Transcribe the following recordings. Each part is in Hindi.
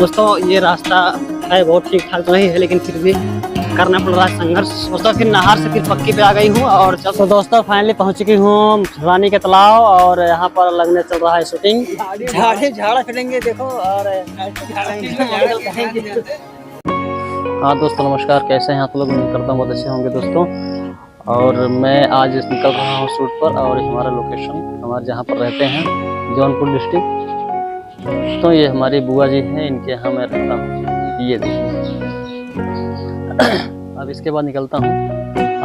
दोस्तों ये रास्ता है बहुत ठीक ठाक तो नहीं है, लेकिन फिर भी करना पड़ रहा है संघर्ष। दोस्तों फिर नहर से फिर पक्की पे आ गई हूँ और तो दोस्तों फाइनली पहुँच चुकी हूँ रानी के तालाब और यहाँ पर लगने चल रहा है शूटिंग। झाड़ा फिरेंगे देखो और हाँ दोस्तों नमस्कार, कैसे हैं आप लोग? उम्मीद करता हूँ बहुत अच्छे होंगे दोस्तों। और मैं आज निकल रहा हूँ शूट पर और हमारा लोकेशन हमारे जहाँ पर रहते हैं जौनपुर डिस्ट्रिक्ट। तो ये हमारी बुआ जी हैं, इनके यहाँ मैं रहता हूँ। ये देखिए अब इसके बाद निकलता हूँ।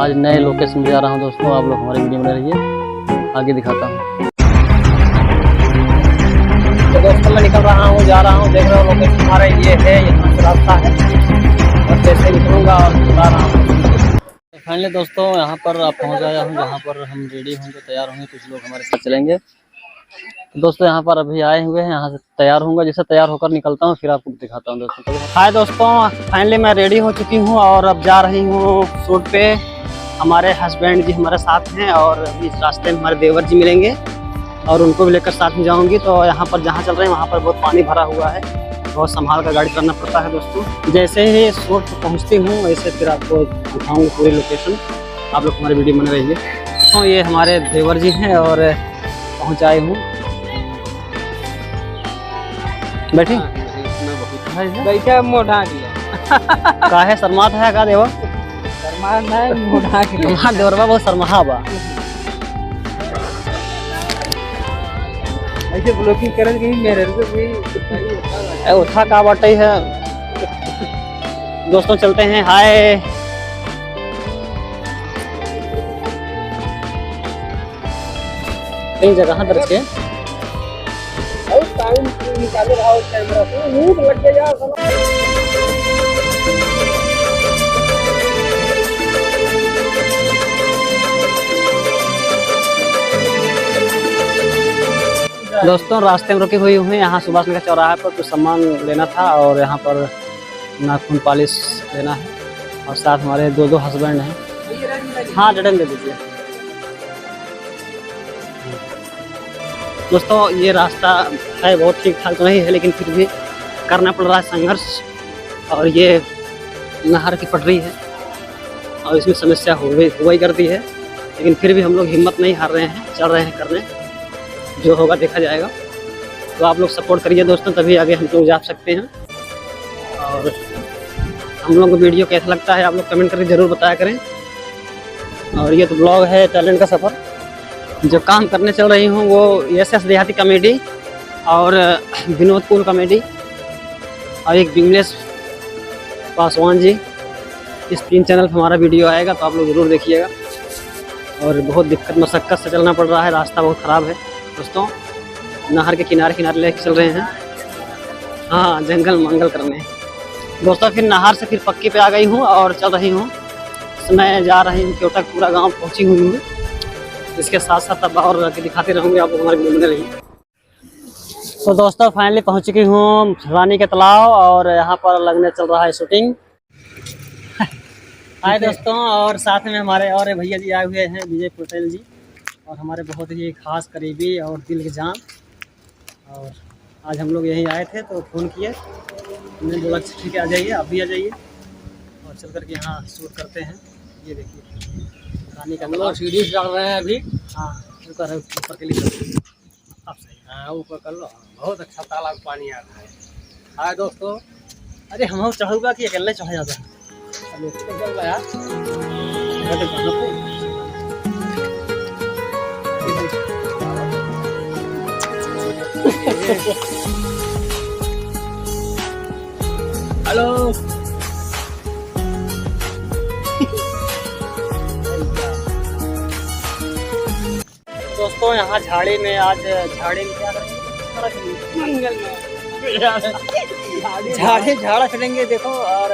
आज नए लोकेशन पे जा रहा हूँ दोस्तों, आप लोग हमारे वीडियो में रहिए, आगे दिखाता हूँ। तो दोस्तों मैं निकल रहा हूँ, जा रहा हूँ, देख रहे हो लोकेशन हमारा ये है, यहाँ से रास्ता है और जैसे निकलूँगा और बता रहा हूँ। फाइनली दोस्तों यहाँ पर पहुँच आया हूँ, जहाँ पर हम रेडी होंगे, तैयार होंगे, कुछ लोग हमारे साथ चलेंगे। तो दोस्तों यहाँ पर अभी आए हुए हैं, यहाँ से तैयार होऊंगा, जैसे तैयार होकर निकलता हूँ फिर आपको दिखाता हूँ दोस्तों। हाय दोस्तों, फाइनली मैं रेडी हो चुकी हूँ और अब जा रही हूँ शूट पे। हमारे हस्बैंड जी हमारे साथ हैं और अभी इस रास्ते में हमारे देवर जी मिलेंगे और उनको भी लेकर साथ में जाऊँगी। तो यहाँ पर जहाँ चल रहे हैं वहाँ पर बहुत पानी भरा हुआ है, बहुत संभाल कर गाड़ी करना पड़ता है दोस्तों। जैसे ही शूट पर पहुँचती हूँ वैसे फिर आपको दिखाऊँगी पूरी लोकेशन, आप लोग हमारे वीडियो बने रहिए। तो ये हमारे देवर जी हैं और पहुँच आए हूँ। बैठी बैठा मोढ़ा गया काहे शर्मात है का देवर? शर्मा नहीं मोढ़ा गया तुम्हारा देवरबा बहुत शर्मा बा। ऐसे ब्लॉकिंग करन के मेरे को भी उठा का बाटे है दोस्तों। चलते हैं। हाय कई जगह दर्ज के और टाइम निकाले रहा कैमरा से नींद लग गया यार। दोस्तों रास्ते में रुके हुए हुए यहाँ सुभाष नगर चौराहे पर कुछ सामान लेना था और यहाँ पर नाखून पॉलिश लेना है और साथ हमारे दो हस्बैंड हैं। हाँ डटन दे दीजिए दोस्तों। ये रास्ता है बहुत ठीक ठाक तो नहीं है, लेकिन फिर भी करना पड़ रहा है संघर्ष। और ये नहर की पटरी है और इसमें समस्या हो ही करती है, लेकिन फिर भी हम लोग हिम्मत नहीं हार रहे हैं, चल रहे हैं करने, जो होगा देखा जाएगा। तो आप लोग सपोर्ट करिए दोस्तों, तभी आगे हम लोग जा सकते हैं। और हम लोग को वीडियो कैसा लगता है आप लोग कमेंट करके ज़रूर बताया करें। और ये तो ब्लॉग है टैलेंट का सफ़र। जो काम करने चल रही हूँ वो एस देहाती कॉमेडी और विनोद कुल कॉमेडी और एक विमलेश पासवान जी, इस 3 चैनल पर हमारा वीडियो आएगा, तो आप लोग ज़रूर देखिएगा। और बहुत दिक्कत मशक्क़त से चलना पड़ रहा है, रास्ता बहुत ख़राब है दोस्तों। नहर के किनारे लेके चल रहे हैं, हाँ जंगल मंगल करने दोस्तों। फिर नहर से फिर पक्की पे आ गई हूँ और चल रही हूँ। मैं जा रही हूँ क्यों तक, पूरा गांव पहुँची हुई हूँ। इसके साथ साथ अब और आगे दिखाते रहूँगे, आप हमारे वीडियो में रहिए। तो दोस्तों फाइनली पहुँच चुकी हूँ रानी के तालाब और यहाँ पर लगने चल रहा है शूटिंग। हाय दोस्तों, और साथ में हमारे और भैया जी आए हुए हैं, विजय पटेल जी, और हमारे बहुत ही खास करीबी और दिल के जान। और आज हम लोग यहीं आए थे तो फ़ोन किए, हमने बोला ठीक है आ जाइए, आप भी आ जाइए और चल करके यहाँ शूट करते हैं। ये देखिए रानी का तालाब, सीढ़ी चढ़ रहे हैं अभी। हाँ ऊपर है, ऊपर के लिए आप सही। हाँ ऊपर कर लो, बहुत अच्छा तालाब पानी आता है। हाय दोस्तों, अरे हम चढ़ूँगा कि अकेले चढ़ा जाता है? चलो चल रहा यार। हेलो दोस्तों यहाँ झाड़ी में, आज झाड़ी में क्या करेंगे? झाड़ा फिरेंगे देखो और